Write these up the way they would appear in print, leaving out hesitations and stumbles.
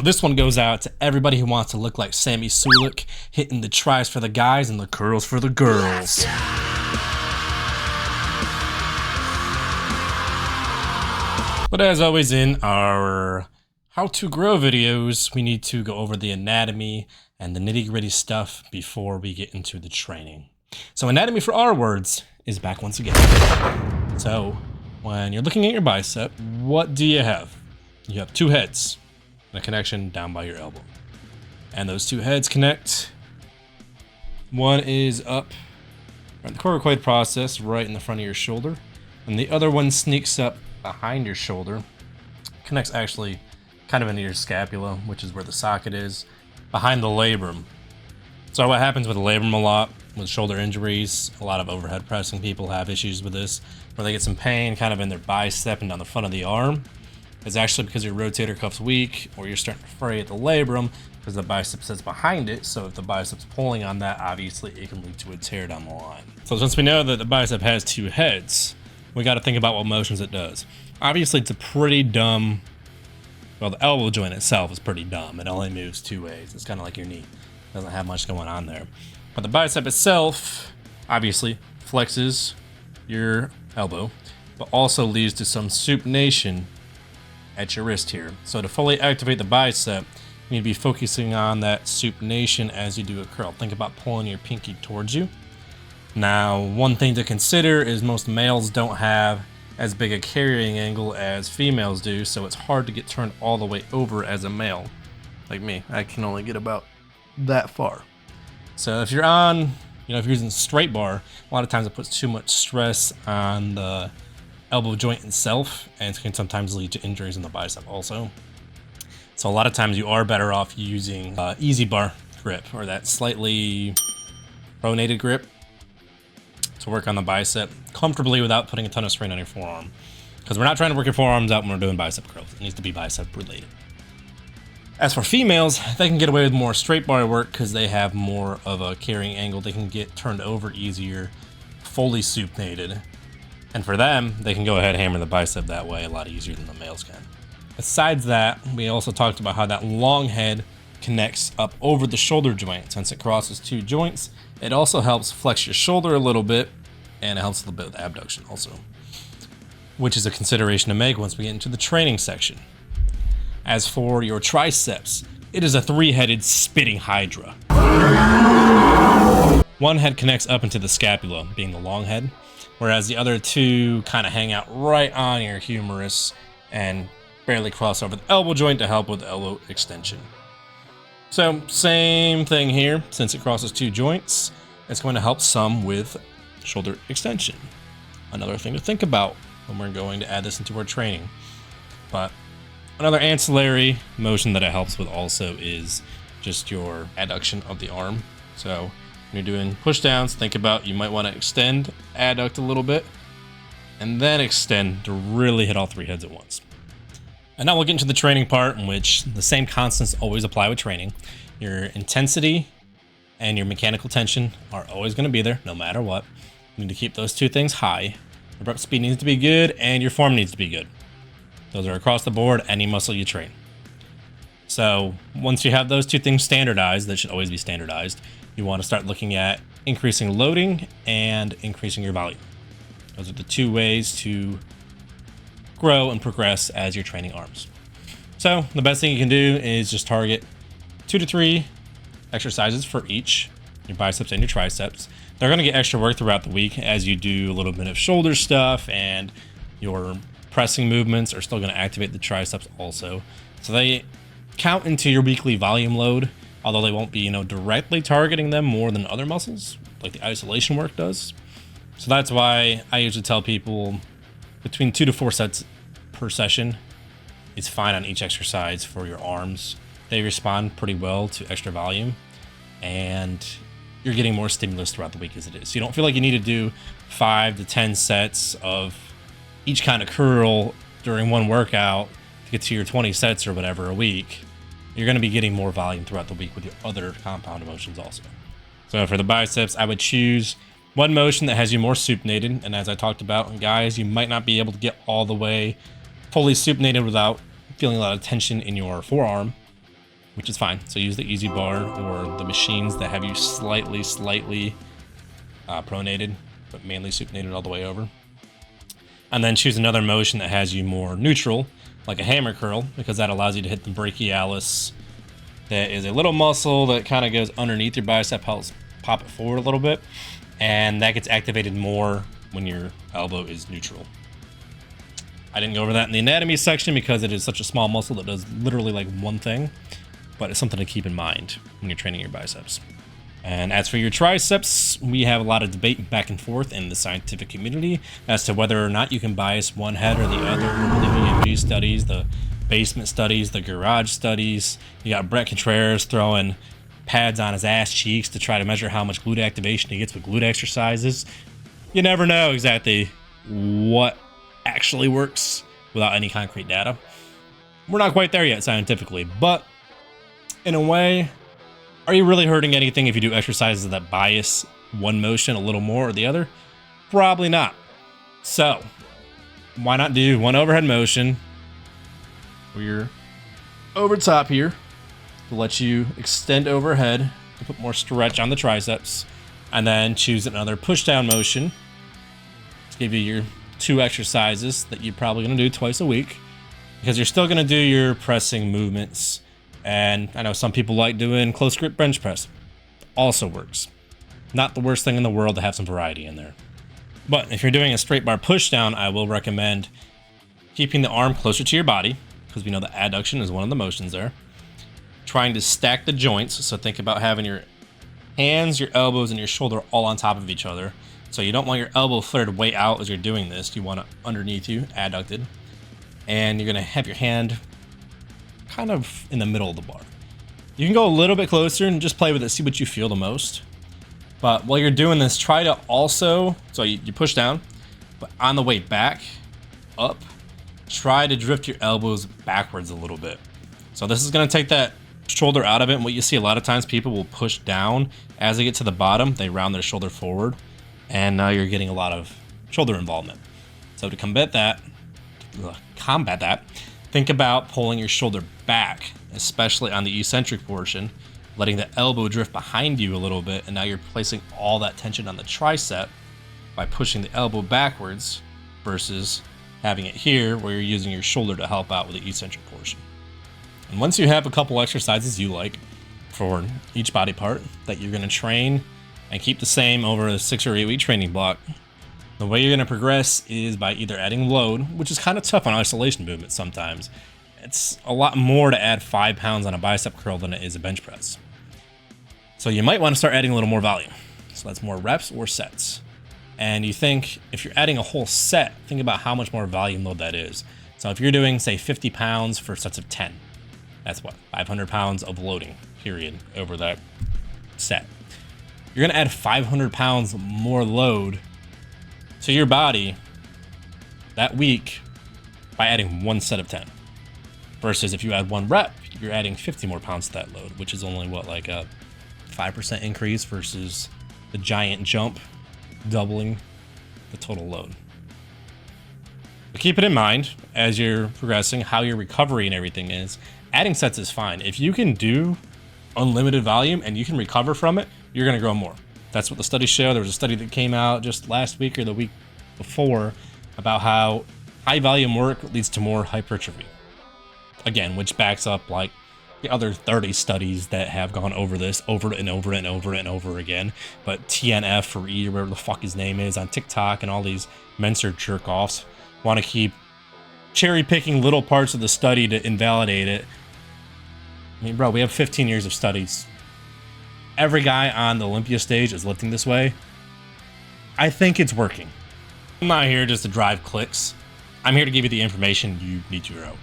This one goes out to everybody who wants to look like Sam Sulek, hitting the tries for the guys and the curls for the girls. But as always in our how to grow videos, we need to go over the anatomy and the nitty-gritty stuff before we get into the training. So anatomy for our words is back once again. So when you're looking at your bicep, what do you have? You have two heads and a connection down by your elbow. And those two heads connect. One is up right in the coracoid process, right in the front of your shoulder. And the other one sneaks up behind your shoulder. Connects actually kind of into your scapula, which is where the socket is, behind the labrum. So what happens with the labrum a lot, with shoulder injuries, a lot of overhead pressing people have issues with this, where they get some pain kind of in their bicep and down the front of the arm. It's actually because your rotator cuff's weak, or you're starting to fray at the labrum because the bicep sits behind it. So if the bicep's pulling on that, obviously it can lead to a tear down the line. So since we know that the bicep has two heads, we got to think about what motions it does. Obviously it's a pretty dumb, well, the elbow joint itself is pretty dumb. It only moves two ways. It's kind of like your knee. It doesn't have much going on there. But the bicep itself obviously flexes your elbow, but also leads to some supination at your wrist here. So to fully activate the bicep, you need to be focusing on that supination as you do a curl. Think about pulling your pinky towards you. Now, one thing to consider is most males don't have as big a carrying angle as females do, so it's hard to get turned all the way over as a male. Like me, I can only get about that far. So if you're on, if you're using straight bar, a lot of times it puts too much stress on the elbow joint itself, and it can sometimes lead to injuries in the bicep also. So a lot of times you are better off using easy bar grip, or that slightly pronated grip, to work on the bicep comfortably without putting a ton of strain on your forearm. Because we're not trying to work your forearms out when we're doing bicep curls. It needs to be bicep related. As for females, they can get away with more straight bar work because they have more of a carrying angle. They can get turned over easier, fully supinated. And for them, they can go ahead and hammer the bicep that way a lot easier than the males can. Besides that, we also talked about how that long head connects up over the shoulder joint. Since it crosses two joints, it also helps flex your shoulder a little bit, and it helps a little bit with abduction also, which is a consideration to make once we get into the training section. As for your triceps, it is a three-headed spitting hydra. One head connects up into the scapula, being the long head, whereas the other two kind of hang out right on your humerus and barely cross over the elbow joint to help with elbow extension. So same thing here, since it crosses two joints, it's going to help some with shoulder extension. Another thing to think about when we're going to add this into our training. But another ancillary motion that it helps with also is just your adduction of the arm. So when you're doing push downs, think about, you might want to extend, adduct a little bit, and then extend to really hit all three heads at once. And now we'll get into the training part, in which the same constants always apply with training. Your intensity and your mechanical tension are always going to be there no matter what. You need to keep those two things high. Your rep speed needs to be good and your form needs to be good. Those are across the board, any muscle you train. So once you have those two things standardized, that should always be standardized, you want to start looking at increasing loading and increasing your volume. Those are the two ways to grow and progress as you're training arms. So the best thing you can do is just target 2 to 3 exercises for each, your biceps and your triceps. They're going to get extra work throughout the week as you do a little bit of shoulder stuff, and your pressing movements are still going to activate the triceps also. So they count into your weekly volume load, although they won't be, directly targeting them more than other muscles, like the isolation work does. So that's why I usually tell people between 2 to 4 sets per session is fine on each exercise for your arms. They respond pretty well to extra volume, and you're getting more stimulus throughout the week as it is. So you don't feel like you need to do 5 to 10 sets of each kind of curl during one workout to get to your 20 sets or whatever a week. You're going to be getting more volume throughout the week with your other compound motions also. So for the biceps, I would choose one motion that has you more supinated. And as I talked about, guys, you might not be able to get all the way fully supinated without feeling a lot of tension in your forearm. which is fine. So use the easy bar or the machines that have you slightly pronated, but mainly supinated all the way over. And then choose another motion that has you more neutral, like a hammer curl, because that allows you to hit the brachialis. That is a little muscle that kind of goes underneath your bicep, helps pop it forward a little bit, and that gets activated more when your elbow is neutral. I didn't go over that in the anatomy section because it is such a small muscle that does literally like one thing, but it's something to keep in mind when you're training your biceps. And as for your triceps, we have a lot of debate back and forth in the scientific community as to whether or not you can bias one head or the other. The EMG studies, the basement studies, the garage studies. You got Brett Contreras throwing pads on his ass cheeks to try to measure how much glute activation he gets with glute exercises. You never know exactly what actually works without any concrete data. We're not quite there yet scientifically, but in a way, are you really hurting anything if you do exercises that bias one motion a little more or the other? Probably not. So, why not do one overhead motion where you're over top here to let you extend overhead to put more stretch on the triceps, and then choose another push down motion to give you your 2 exercises that you're probably going to do twice a week, because you're still going to do your pressing movements. And I know some people like doing close grip bench press. Also works. Not the worst thing in the world to have some variety in there. But if you're doing a straight bar push down, I will recommend keeping the arm closer to your body, because we know that adduction is one of the motions there. Trying to stack the joints. So think about having your hands, your elbows, and your shoulder all on top of each other. So you don't want your elbow flared way out as you're doing this. You want it underneath you, adducted. And you're going to have your hand kind of in the middle of the bar. You can go a little bit closer and just play with it, see what you feel the most. But while you're doing this, try to also, so you push down, but on the way back, up, try to drift your elbows backwards a little bit. So this is going to take that shoulder out of it. And what you see a lot of times, people will push down as they get to the bottom, they round their shoulder forward, and now you're getting a lot of shoulder involvement. So to combat that, think about pulling your shoulder back, especially on the eccentric portion, letting the elbow drift behind you a little bit, and now you're placing all that tension on the tricep by pushing the elbow backwards versus having it here where you're using your shoulder to help out with the eccentric portion. And once you have a couple exercises you like for each body part that you're going to train and keep the same over a 6 or 8 week training block, the way you're going to progress is by either adding load, which is kind of tough on isolation movements sometimes. It's a lot more to add 5 pounds on a bicep curl than it is a bench press. So you might want to start adding a little more volume. So that's more reps or sets. And you think, if you're adding a whole set, think about how much more volume load that is. So if you're doing, say, 50 pounds for sets of 10, that's what, 500 pounds of loading, period, over that set. You're going to add 500 pounds more load to your body that week by adding one set of 10. Versus if you add 1 rep, you're adding 50 more pounds to that load, which is only what, like a 5% increase versus the giant jump, doubling the total load. But keep it in mind as you're progressing how your recovery and everything is. Adding sets is fine. If you can do unlimited volume and you can recover from it, you're going to grow more. That's what the studies show. There was a study that came out just last week or the week before about how high volume work leads to more hypertrophy. Again, which backs up like the other 30 studies that have gone over this over and over and over and over again. But TNF or E, or whatever the fuck his name is, on TikTok and all these Menser jerk-offs want to keep cherry picking little parts of the study to invalidate it. I mean, bro, we have 15 years of studies. Every guy on the Olympia stage is lifting this way. I think it's working. I'm not here just to drive clicks. I'm here to give you the information you need to grow.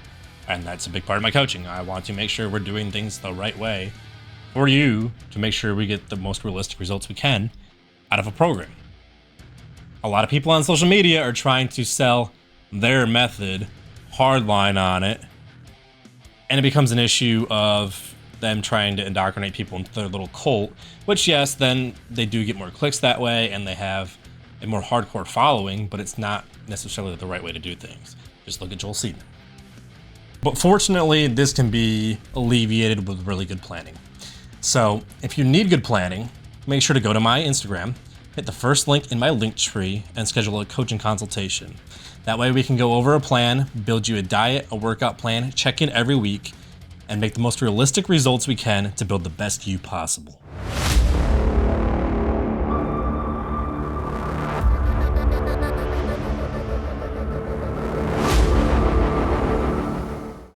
And that's a big part of my coaching. I want to make sure we're doing things the right way for you to make sure we get the most realistic results we can out of a program. A lot of people on social media are trying to sell their method, hardline on it, and it becomes an issue of them trying to indoctrinate people into their little cult, which, yes, then they do get more clicks that way and they have a more hardcore following, but it's not necessarily the right way to do things. Just look at Joel Seedman. But fortunately, this can be alleviated with really good planning. So if you need good planning, make sure to go to my Instagram, hit the first link in my link tree, and schedule a coaching consultation. That way we can go over a plan, build you a diet, a workout plan, check in every week, and make the most realistic results we can to build the best you possible.